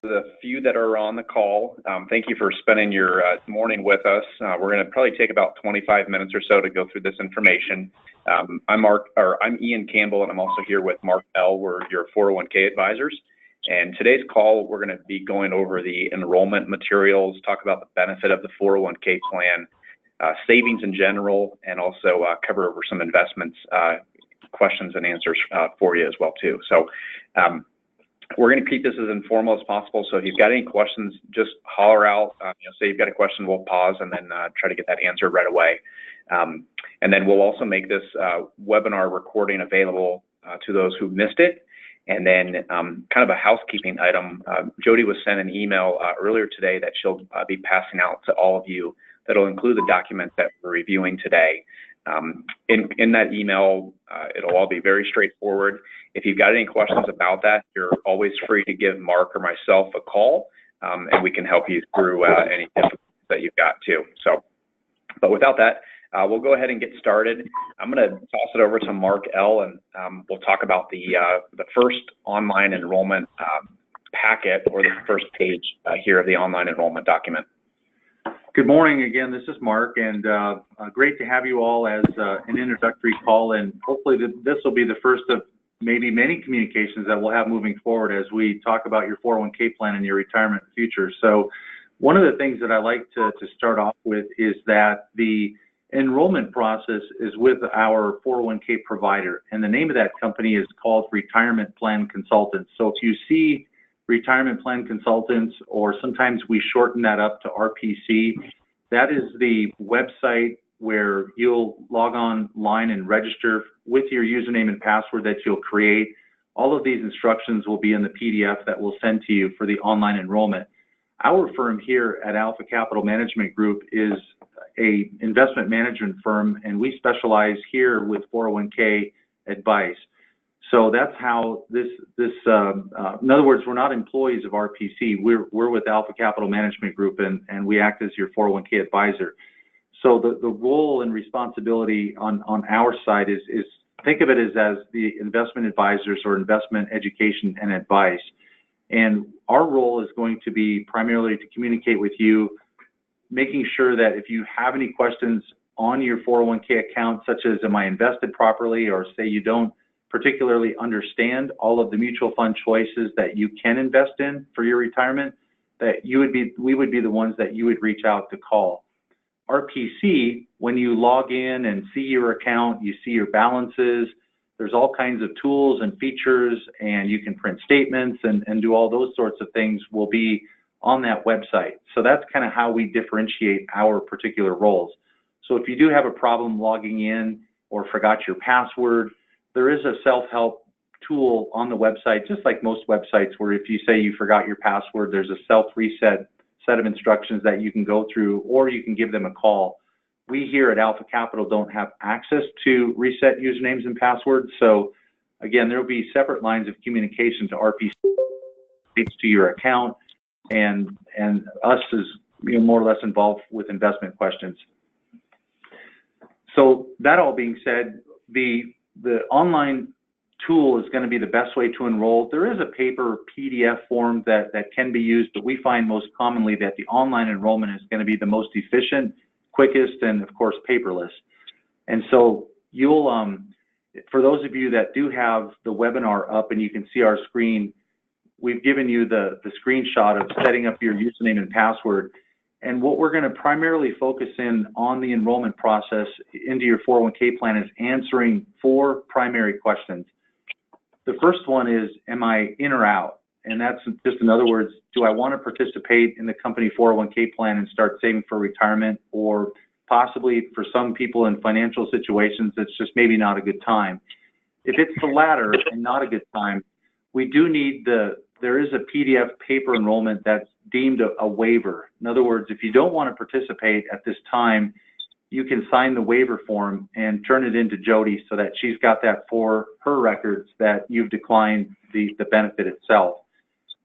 The few that are on the call, thank you for spending your morning with us. We're going to probably take about 25 minutes or so to go through this information. I'm Ian Campbell, and I'm also here with Mark L. We're your 401k advisors. And today's call, we're going to be going over the enrollment materials, talk about the benefit of the 401k plan, savings in general, and also cover over some investments, questions and answers for you as well too. So we're going to keep this as informal as possible. So if you've got any questions, just holler out. Say you've got a question, we'll pause and then try to get that answered right away. And then we'll also make this webinar recording available to those who missed it. And then kind of a housekeeping item, Jody was sent an email earlier today that she'll be passing out to all of you that'll include the documents that we're reviewing today. In that email, it'll all be very straightforward. If you've got any questions about that, you're always free to give Mark or myself a call, and we can help you through any difficulties that you've got too. So, but without that, we'll go ahead and get started. I'm going to toss it over to Mark L. and we'll talk about the first online enrollment packet, or the first page here of the online enrollment document. Good morning again. This is Mark, and great to have you all as an introductory call. And hopefully this will be the first of maybe many communications that we'll have moving forward as we talk about your 401k plan and your retirement future. So one of the things that I like to start off with is that the enrollment process is with our 401k provider, and the name of that company is called Retirement Plan Consultants. So if you see Retirement Plan Consultants, or sometimes we shorten that up to RPC, that is the website where you'll log online and register with your username and password that you'll create. All of these instructions will be in the PDF that we'll send to you for the online enrollment. Our firm here at Alpha Capital Management Group is a investment management firm, and we specialize here with 401k advice. So that's how in other words, we're not employees of RPC. We're with Alpha Capital Management Group, and we act as your 401k advisor. So the role and responsibility on our side is think of it as the investment advisors or investment education and advice. And our role is going to be primarily to communicate with you, making sure that if you have any questions on your 401k account, such as am I invested properly, or say you don't particularly understand all of the mutual fund choices that you can invest in for your retirement, that we would be the ones that you would reach out to call. RPC, when you log in and see your account, you see your balances, there's all kinds of tools and features, and you can print statements and do all those sorts of things will be on that website. So that's kind of how we differentiate our particular roles. So if you do have a problem logging in or forgot your password, there is a self-help tool on the website, just like most websites, where if you say you forgot your password, there's a self-reset set of instructions that you can go through, or you can give them a call. We here at Alpha Capital don't have access to reset usernames and passwords. So again, there will be separate lines of communication to RPC, to your account, and us is more or less involved with investment questions. So that all being said, the online tool is going to be the best way to enroll. There is a paper PDF form that can be used, but we find most commonly that the online enrollment is going to be the most efficient, quickest, and of course paperless. And so you'll, for those of you that do have the webinar up and you can see our screen, we've given you the screenshot of setting up your username and password. And what we're going to primarily focus in on the enrollment process into your 401k plan is answering 4 primary questions. The first one is, am I in or out? And that's just, in other words, do I want to participate in the company 401k plan and start saving for retirement? Or possibly for some people in financial situations, it's just maybe not a good time. If it's the latter and not a good time, we do need there is a PDF paper enrollment that's deemed a waiver. In other words, if you don't want to participate at this time, you can sign the waiver form and turn it into Jody so that she's got that for her records that you've declined the benefit itself.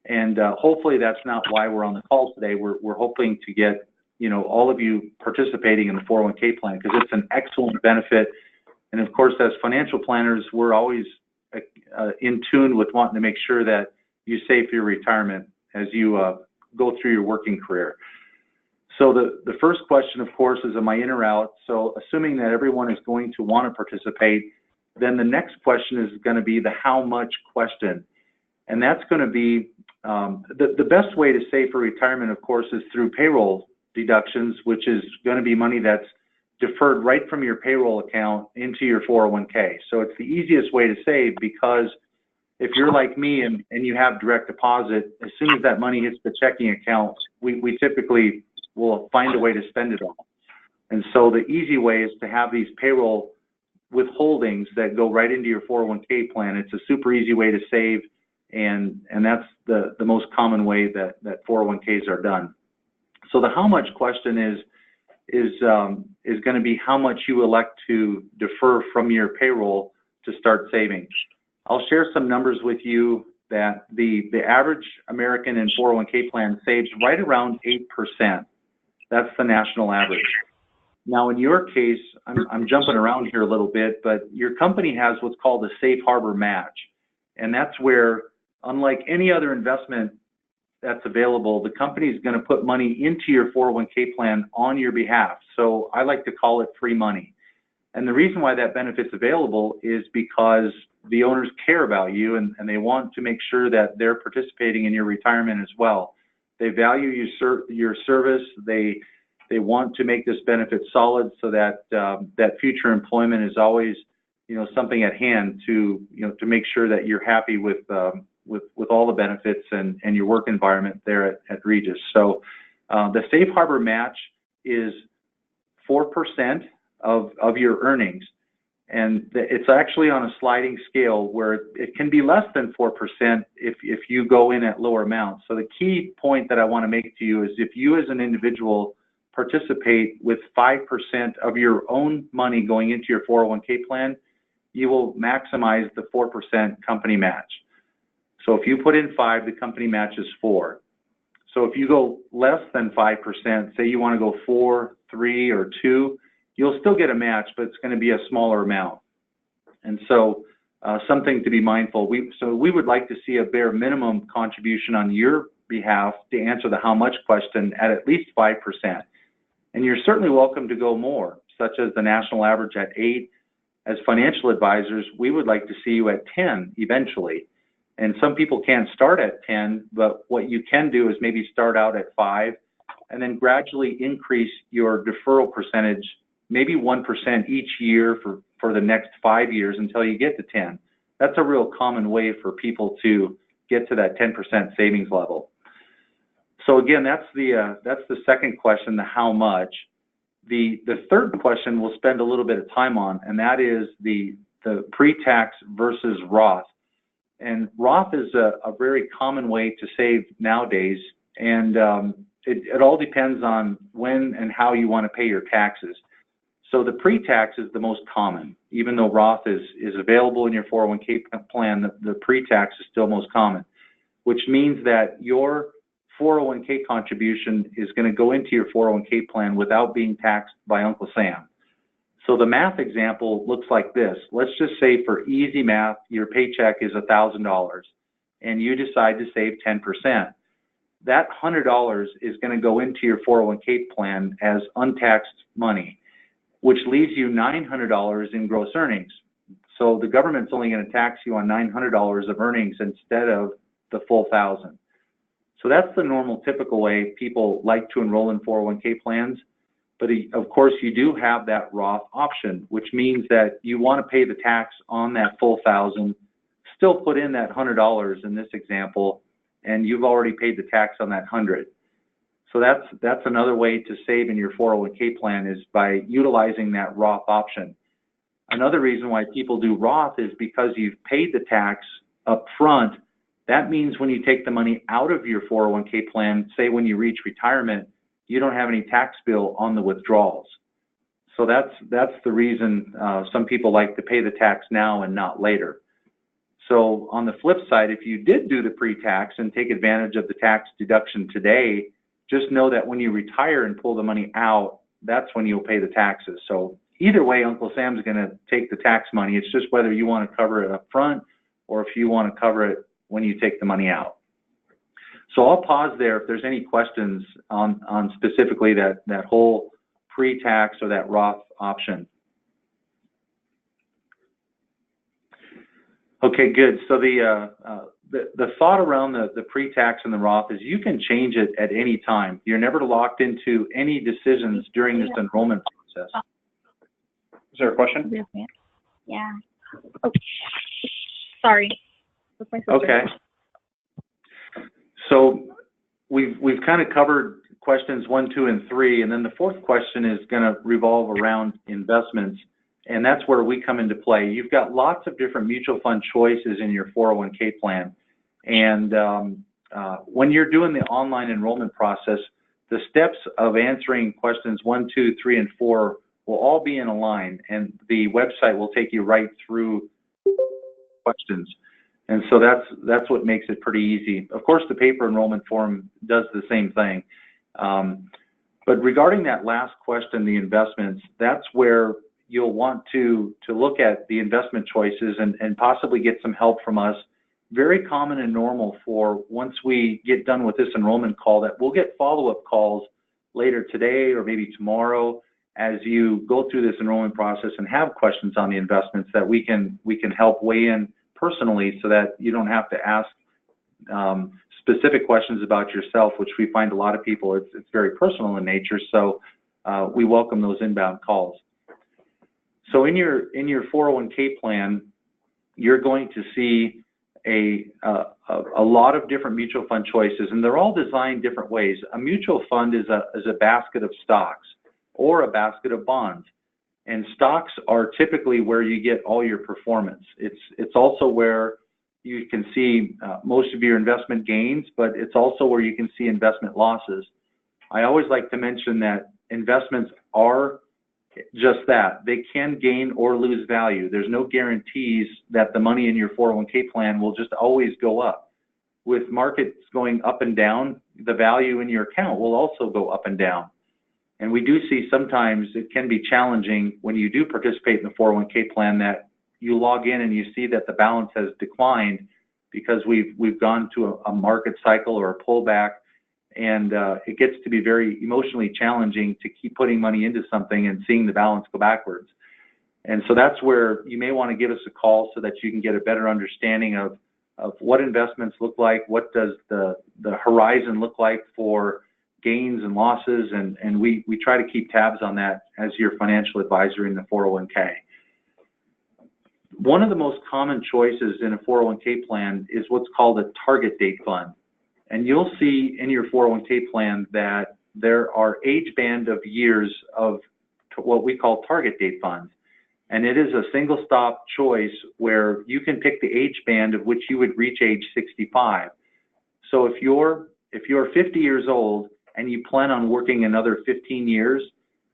And hopefully that's not why we're on the call today. We're hoping to get all of you participating in the 401k plan, because it's an excellent benefit. And of course, as financial planners, we're always in tune with wanting to make sure that you save for your retirement as you go through your working career. So the first question, of course, is am I in or out? So assuming that everyone is going to want to participate, then the next question is going to be the how much question. And that's going to be the best way to save for retirement, of course, is through payroll deductions, which is going to be money that's deferred right from your payroll account into your 401k. So it's the easiest way to save, because if you're like me and you have direct deposit, as soon as that money hits the checking account, we typically will find a way to spend it all. And so the easy way is to have these payroll withholdings that go right into your 401k plan. It's a super easy way to save, and that's the most common way that 401ks are done. So the how much question is going to be how much you elect to defer from your payroll to start saving. I'll share some numbers with you that the average American in 401k plan saves right around 8%. That's the national average. Now, in your case, I'm jumping around here a little bit, but your company has what's called a safe harbor match. And that's where, unlike any other investment that's available, the company is going to put money into your 401k plan on your behalf. So I like to call it free money. And the reason why that benefit's available is because the owners care about you, and they want to make sure that they're participating in your retirement as well. They value your service. They want to make this benefit solid so that that future employment is always, something at hand to make sure that you're happy with all the benefits and your work environment there at Regis. So the safe harbor match is 4% of your earnings. And it's actually on a sliding scale where it can be less than 4% if you go in at lower amounts. So the key point that I want to make to you is if you as an individual participate with 5% of your own money going into your 401k plan, you will maximize the 4% company match. So if you put in 5, the company matches 4. So if you go less than 5%, say you want to go 4, 3, or 2, you'll still get a match, but it's going to be a smaller amount. And so something to be mindful. We would like to see a bare minimum contribution on your behalf to answer the how much question at least 5%. And you're certainly welcome to go more, such as the national average at 8. As financial advisors, we would like to see you at 10 eventually. And some people can't start at 10, but what you can do is maybe start out at 5 and then gradually increase your deferral percentage, maybe 1% each year for the next 5 years until you get to 10. That's a real common way for people to get to that 10% savings level. So again, that's the second question, the how much. The third question we'll spend a little bit of time on, and that is the pre-tax versus Roth. And Roth is a very common way to save nowadays, and it all depends on when and how you want to pay your taxes. So the pre-tax is the most common. Even though Roth is available in your 401k plan, the pre-tax is still most common, which means that your 401k contribution is going to go into your 401k plan without being taxed by Uncle Sam. So the math example looks like this. Let's just say for easy math, your paycheck is $1,000 and you decide to save 10%. That $100 is going to go into your 401k plan as untaxed money, which leaves you $900 in gross earnings. So the government's only going to tax you on $900 of earnings instead of the full $1,000. So that's the normal, typical way people like to enroll in 401k plans. But of course, you do have that Roth option, which means that you want to pay the tax on that full $1,000, still put in that $100 in this example, and you've already paid the tax on that $100. So that's another way to save in your 401k plan, is by utilizing that Roth option. Another reason why people do Roth is because you've paid the tax up front. That means when you take the money out of your 401k plan, say when you reach retirement, you don't have any tax bill on the withdrawals. So that's the reason some people like to pay the tax now and not later. So on the flip side, if you did do the pre-tax and take advantage of the tax deduction today, just know that when you retire and pull the money out, that's when you'll pay the taxes. So either way, Uncle Sam's going to take the tax money. It's just whether you want to cover it up front or if you want to cover it when you take the money out. So I'll pause there if there's any questions on specifically that whole pre-tax or that Roth option. Okay, good. So the thought around the pre-tax and the Roth is you can change it at any time. You're never locked into any decisions during this enrollment process. Is there a question? Yeah. Oh, sorry. Okay. So we've kind of covered questions 1, 2, and 3, and then the fourth question is going to revolve around investments, and that's where we come into play. You've got lots of different mutual fund choices in your 401k plan, and when you're doing the online enrollment process, the steps of answering questions 1, 2, 3, and 4 will all be in a line, and the website will take you right through questions. And so that's what makes it pretty easy. Of course, the paper enrollment form does the same thing. But regarding that last question, the investments, that's where you'll want to look at the investment choices and possibly get some help from us. Very common and normal for once we get done with this enrollment call that we'll get follow-up calls later today or maybe tomorrow as you go through this enrollment process and have questions on the investments that we can help weigh in personally so that you don't have to ask specific questions about yourself, which we find a lot of people, it's very personal in nature, so we welcome those inbound calls. So in your 401k plan, you're going to see a lot of different mutual fund choices, and they're all designed different ways. A mutual fund is a basket of stocks or a basket of bonds. And stocks are typically where you get all your performance. It's also where you can see most of your investment gains, but it's also where you can see investment losses. I always like to mention that investments are just that. They can gain or lose value. There's no guarantees that the money in your 401k plan will just always go up. With markets going up and down, the value in your account will also go up and down. And we do see sometimes it can be challenging when you do participate in the 401k plan that you log in and you see that the balance has declined because we've gone to a market cycle or a pullback, and it gets to be very emotionally challenging to keep putting money into something and seeing the balance go backwards. And so that's where you may want to give us a call so that you can get a better understanding of what investments look like, what does the horizon look like for gains and losses, and we try to keep tabs on that as your financial advisor in the 401k. One of the most common choices in a 401k plan is what's called a target date fund. And you'll see in your 401k plan that there are age band of years of what we call target date funds. And it is a single stop choice where you can pick the age band of which you would reach age 65. So if you're 50 years old and you plan on working another 15 years,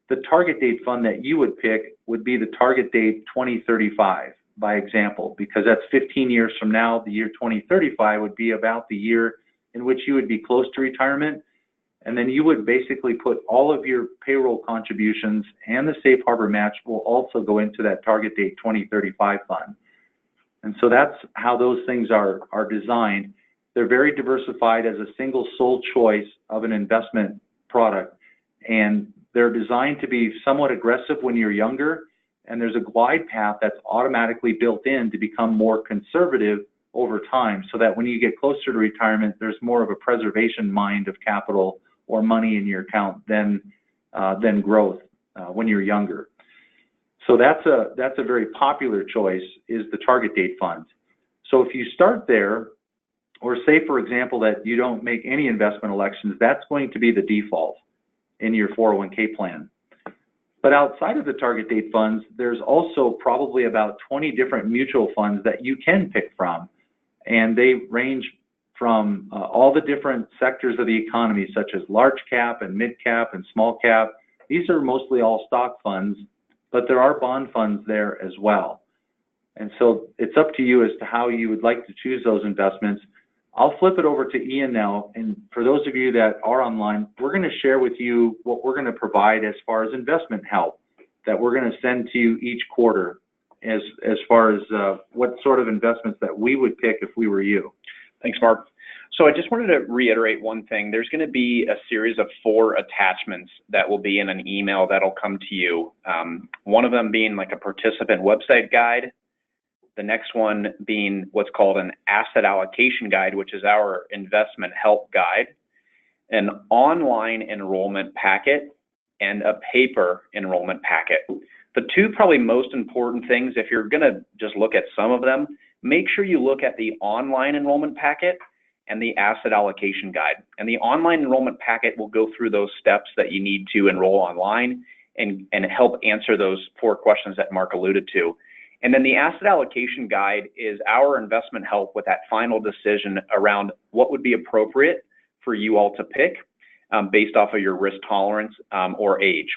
the target date fund that you would pick would be the target date 2035, by example, because that's 15 years from now. The year 2035 would be about the year in which you would be close to retirement. And then you would basically put all of your payroll contributions and the safe harbor match will also go into that target date 2035 fund. And so that's how those things are designed. They're very diversified as a single sole choice of an investment product. And they're designed to be somewhat aggressive when you're younger. And there's a glide path that's automatically built in to become more conservative over time so that when you get closer to retirement, there's more of a preservation mind of capital or money in your account than growth when you're younger. So that's a very popular choice, is the target date fund. So if you start there, or say, for example, that you don't make any investment elections, that's going to be the default in your 401k plan. But outside of the target date funds, there's also probably about 20 different mutual funds that you can pick from. And they range from all the different sectors of the economy, such as large cap and mid cap and small cap. These are mostly all stock funds, but there are bond funds there as well. And so it's up to you as to how you would like to choose those investments. I'll flip it over to Ian now, and for those of you that are online, we're going to share with you what we're going to provide as far as investment help that we're going to send to you each quarter as far as what sort of investments that we would pick if we were you. Thanks, Mark. So I just wanted to reiterate one thing. There's going to be a series of 4 attachments that will be in an email that'll come to you. One of them being like a participant website guide. The next one being what's called an asset allocation guide, which is our investment help guide, an online enrollment packet, and a paper enrollment packet. The 2 probably most important things, if you're going to just look at some of them, make sure you look at the online enrollment packet and the asset allocation guide. And the online enrollment packet will go through those steps that you need to enroll online and help answer those 4 questions that Mark alluded to. And then the asset allocation guide is our investment help with that final decision around what would be appropriate for you all to pick based off of your risk tolerance or age.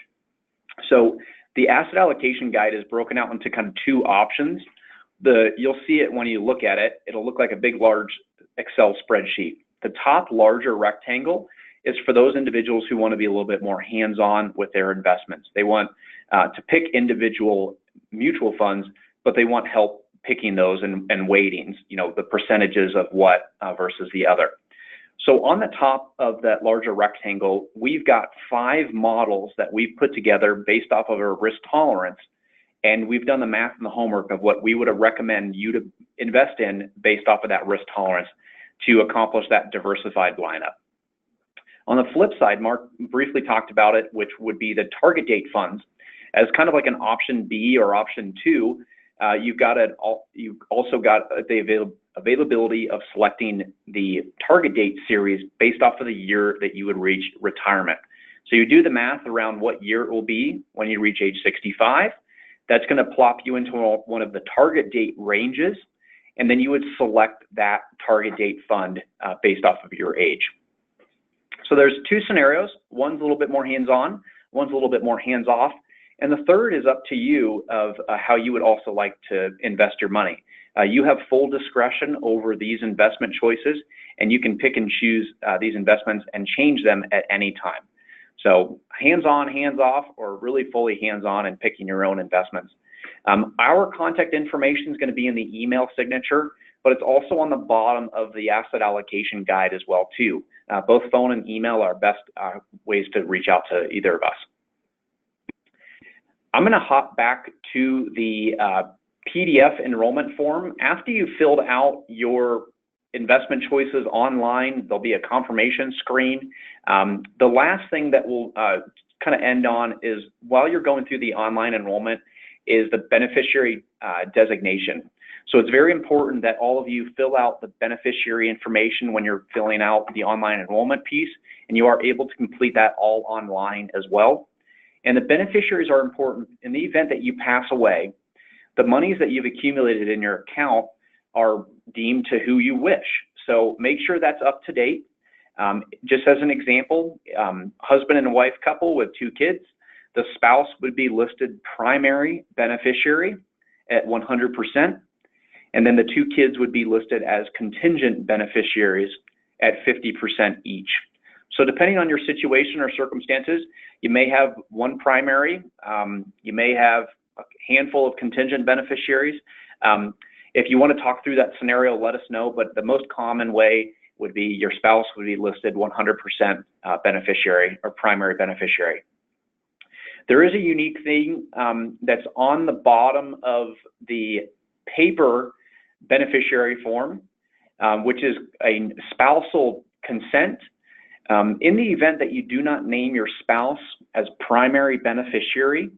So the asset allocation guide is broken out into kind of 2 options. You'll see it when you look at it. It'll look like a big, large Excel spreadsheet. The top larger rectangle is for those individuals who want to be a little bit more hands-on with their investments. They want to pick individual mutual funds, but they want help picking those and weightings, the percentages of what versus the other. So on the top of that larger rectangle, we've got 5 models that we've put together based off of our risk tolerance. And we've done the math and the homework of what we would recommend you to invest in based off of that risk tolerance to accomplish that diversified lineup. On the flip side, Mark briefly talked about it, which would be the target date funds. As kind of like an option B or option 2, you've also got the availability of selecting the target date series based off of the year that you would reach retirement. So you do the math around what year it will be when you reach age 65. That's going to plop you into one of the target date ranges, and then you would select that target date fund based off of your age. So there's 2 scenarios. One's a little bit more hands-on, one's a little bit more hands-off, and the third is up to you of how you would also like to invest your money. You have full discretion over these investment choices, and you can pick and choose these investments and change them at any time. So hands-on, hands-off, or really fully hands-on and picking your own investments. Our contact information is going to be in the email signature, but it's also on the bottom of the asset allocation guide as well too. Both phone and email are best ways to reach out to either of us. I'm going to hop back to the PDF enrollment form. After you've filled out your investment choices online, there'll be a confirmation screen. The last thing that we'll kind of end on is while you're going through the online enrollment is the beneficiary designation. So it's very important that all of you fill out the beneficiary information when you're filling out the online enrollment piece, and you are able to complete that all online as well. And the beneficiaries are important. In the event that you pass away, the monies that you've accumulated in your account are deemed to who you wish. So make sure that's up to date. Just as an example, husband and wife couple with 2 kids, the spouse would be listed primary beneficiary at 100%, and then the 2 kids would be listed as contingent beneficiaries at 50% each. So depending on your situation or circumstances, you may have 1 primary, you may have a handful of contingent beneficiaries. If you want to talk through that scenario, let us know, but the most common way would be your spouse would be listed 100% beneficiary or primary beneficiary. There is a unique thing that's on the bottom of the paper beneficiary form, which is a spousal consent. In the event that you do not name your spouse as primary beneficiary,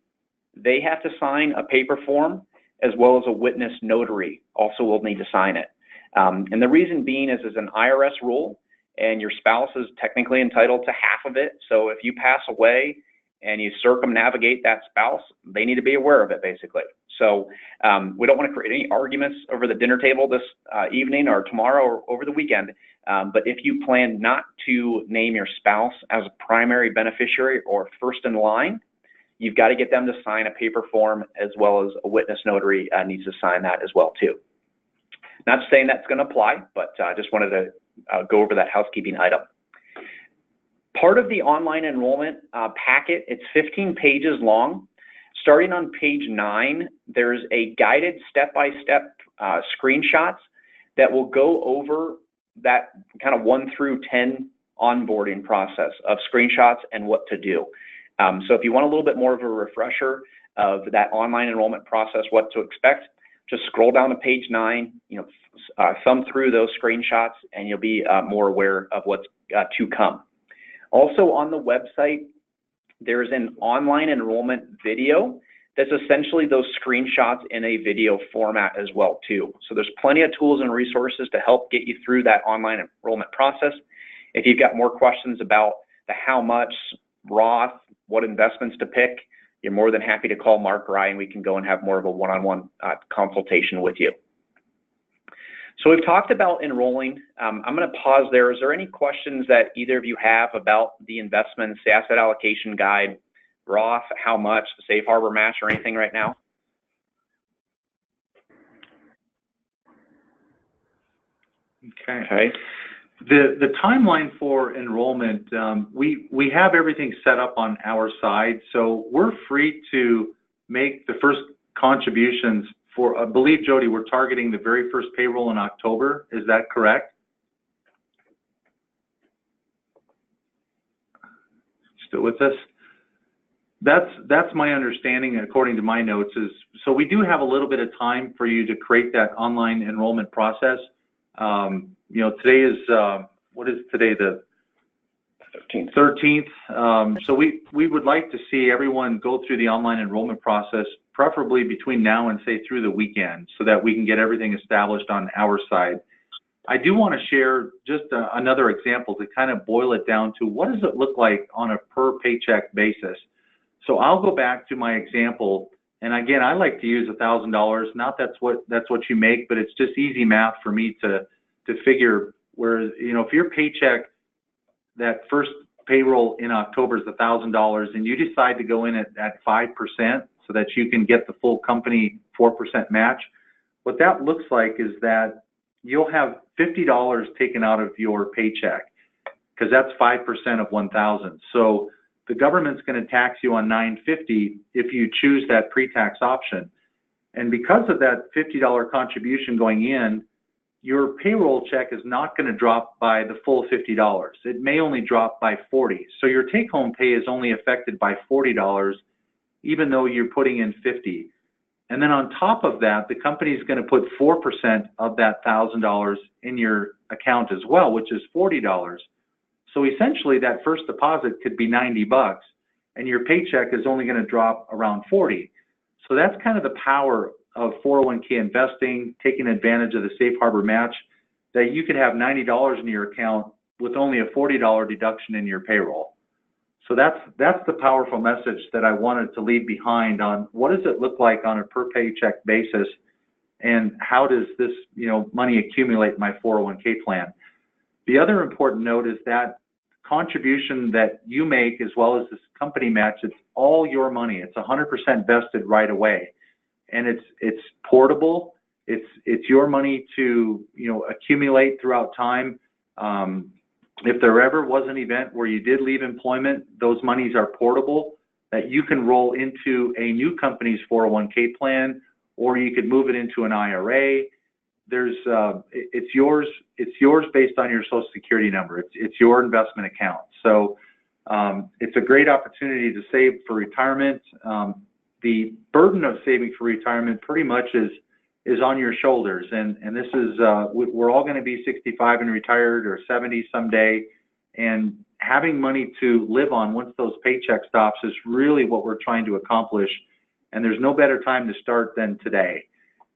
they have to sign a paper form as well as a witness notary also will need to sign it. And the reason being is an IRS rule, and your spouse is technically entitled to half of it. So if you pass away and you circumnavigate that spouse, they need to be aware of it, basically. So we don't want to create any arguments over the dinner table this evening or tomorrow or over the weekend. But if you plan not to name your spouse as a primary beneficiary or first in line, you've got to get them to sign a paper form, as well as a witness notary needs to sign that as well too. Not saying that's going to apply, but just wanted to go over that housekeeping item. Part of the online enrollment packet, it's 15 pages long. Starting on page 9, there's a guided step-by-step screenshots that will go over that kind of 1 through 10 onboarding process of screenshots and what to do. So if you want a little bit more of a refresher of that online enrollment process, what to expect, just scroll down to page 9, thumb through those screenshots, and you'll be more aware of what's to come. Also on the website, there's an online enrollment video that's essentially those screenshots in a video format as well too. So there's plenty of tools and resources to help get you through that online enrollment process. If you've got more questions about the how much, Roth, what investments to pick, you're more than happy to call Mark or I, and we can go and have more of a one-on-one consultation with you. So we've talked about enrolling. I'm going to pause there. Is there any questions that either of you have about the investments, the asset allocation guide, Roth, how much, the safe harbor match, or anything right now? Okay. The timeline for enrollment, we have everything set up on our side, so we're free to make the first contributions for, I believe, Jody, we're targeting the very first payroll in October. Is that correct? Still with us? That's my understanding, according to my notes, is so we do have a little bit of time for you to create that online enrollment process. Today is, what is today, the 13th. So we would like to see everyone go through the online enrollment process, preferably between now and say through the weekend, so that we can get everything established on our side. I do want to share just another example to kind of boil it down to what does it look like on a per paycheck basis. So I'll go back to my example, and again, I like to use $1,000. Not that's what you make, but it's just easy math for me to figure where, if your paycheck, that first payroll in October is $1,000, and you decide to go in at 5% so that you can get the full company 4% match, what that looks like is that you'll have $50 taken out of your paycheck, because that's 5% of 1,000. So the government's going to tax you on $950 if you choose that pre-tax option. And because of that $50 contribution going in, your payroll check is not going to drop by the full $50. It may only drop by $40. So your take-home pay is only affected by $40, even though you're putting in $50. And then on top of that, the company is going to put 4% of that $1,000 in your account as well, which is $40. So essentially, that first deposit could be $90, and your paycheck is only going to drop around $40. So that's kind of the power of 401k investing, taking advantage of the safe harbor match, that you could have $90 in your account with only a $40 deduction in your payroll. So that's the powerful message that I wanted to leave behind on what does it look like on a per paycheck basis, and how does this money accumulate in my 401k plan. The other important note is that contribution that you make, as well as this company match, it's all your money. It's 100% vested right away. And it's portable. It's your money to accumulate throughout time. If there ever was an event where you did leave employment, those monies are portable, that you can roll into a new company's 401k plan, or you could move it into an IRA. It's yours based on your Social Security number. It's your investment account. So it's a great opportunity to save for retirement. The burden of saving for retirement pretty much is on your shoulders, and this is we're all going to be 65 and retired, or 70 someday, and having money to live on once those paycheck stops is really what we're trying to accomplish. And there's no better time to start than today.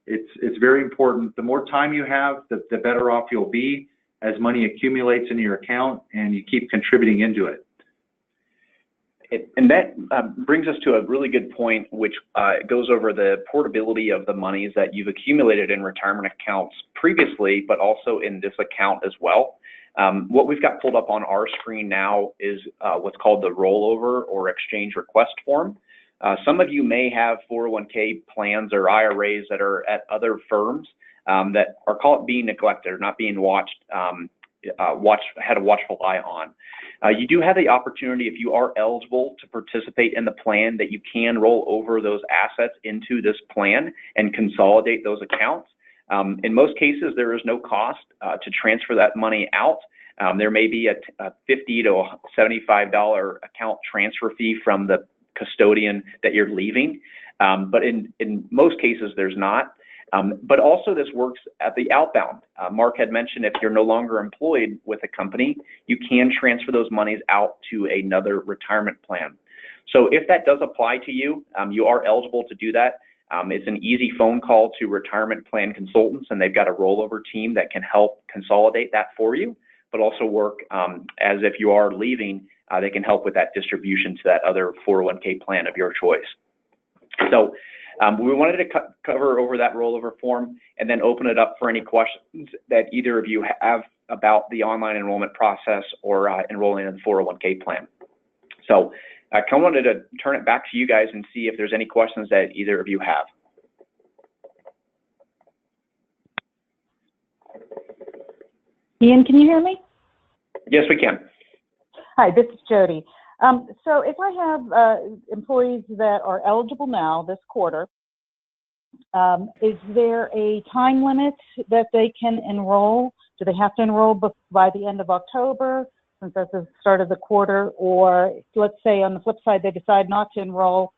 It's very important. The more time you have, the better off you'll be as money accumulates in your account and you keep contributing into it. And that brings us to a really good point, which goes over the portability of the monies that you've accumulated in retirement accounts previously, but also in this account as well. What we've got pulled up on our screen now is what's called the rollover or exchange request form. Some of you may have 401k plans or IRAs that are at other firms that are caught being neglected or not being had a watchful eye on. You do have the opportunity, if you are eligible to participate in the plan, that you can roll over those assets into this plan and consolidate those accounts. In most cases, there is no cost to transfer that money out. There may be a $50 to $75 account transfer fee from the custodian that you're leaving, but in most cases, there's not. But also this works at the outbound. Mark had mentioned if you're no longer employed with a company, you can transfer those monies out to another retirement plan. So if that does apply to you, you are eligible to do that. It's an easy phone call to retirement plan consultants, and they've got a rollover team that can help consolidate that for you, but also work as if you are leaving, they can help with that distribution to that other 401k plan of your choice. So we wanted to cover over that rollover form and then open it up for any questions that either of you have about the online enrollment process or enrolling in the 401k plan. So I kind of wanted to turn it back to you guys and see if there's any questions that either of you have. Ian, can you hear me? Yes, we can. Hi, this is Jody. So if I have employees that are eligible now this quarter, is there a time limit that they can enroll? Do they have to enroll by the end of October, since that's the start of the quarter? Or let's say on the flip side, they decide not to enroll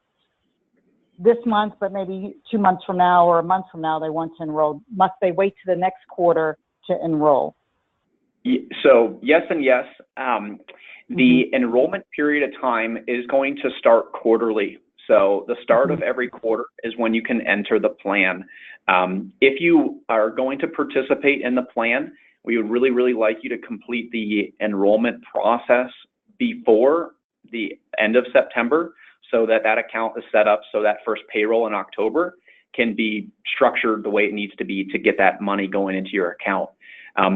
this month, but maybe 2 months from now or a month from now they want to enroll. Must they wait to the next quarter to enroll? So yes and yes. The enrollment period of time is going to start quarterly. So the start of every quarter is when you can enter the plan. If you are going to participate in the plan, we would really like you to complete the enrollment process before the end of September so that that account is set up so that first payroll in October can be structured the way it needs to be to get that money going into your account.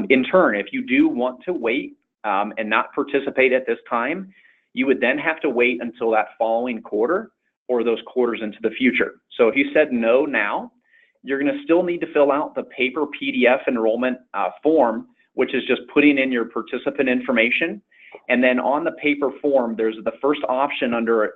In turn, if you do want to wait and not participate at this time, you would then have to wait until that following quarter or those quarters into the future. So if you said no now, you're going to still need to fill out the paper PDF enrollment form, which is just putting in your participant information. And then on the paper form, there's the first option under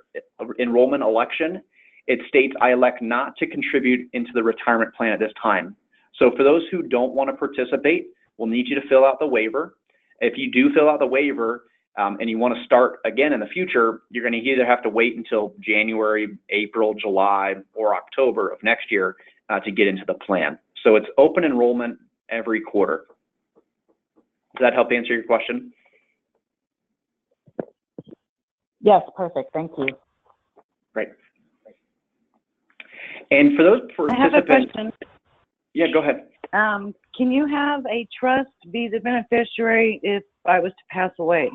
enrollment election. It states, I elect not to contribute into the retirement plan at this time. So for those who don't want to participate, we'll need you to fill out the waiver. If you do fill out the waiver and you want to start again in the future, you're going to either have to wait until January, April, July, or October of next year to get into the plan. So it's open enrollment every quarter. Does that help answer your question? Yes, perfect. Thank you. Great. And for those participants, I have a question. Yeah, go ahead. Can you have a trust be the beneficiary if I was to pass away?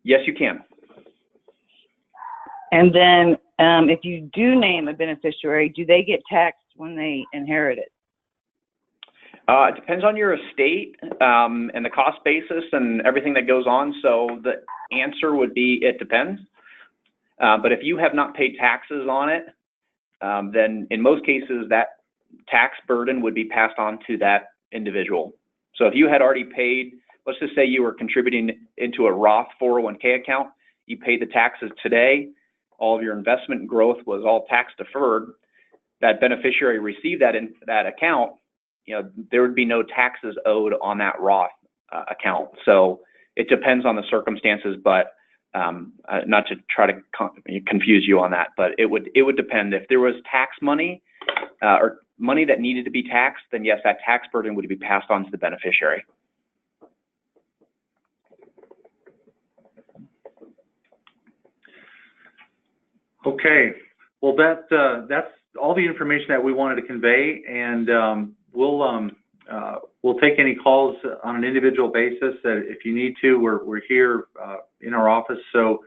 Yes, you can. And then if you do name a beneficiary, do they get taxed when they inherit it? It depends on your estate and the cost basis and everything that goes on. So the answer would be it depends. But if you have not paid taxes on it, then in most cases that tax burden would be passed on to that individual. So if you had already paid, let's just say you were contributing into a Roth 401k account, you paid the taxes today, all of your investment growth was all tax deferred, that beneficiary received that in that account, you know, there would be no taxes owed on that Roth account. So it depends on the circumstances, but not to try to confuse you on that, but it would depend. If there was tax money or money that needed to be taxed, then yes, that tax burden would be passed on to the beneficiary. Okay, well that's all the information that we wanted to convey, and we'll take any calls on an individual basis. If you need to, we're here in our office. So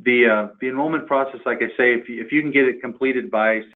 the enrollment process, like I say, if you can get it completed by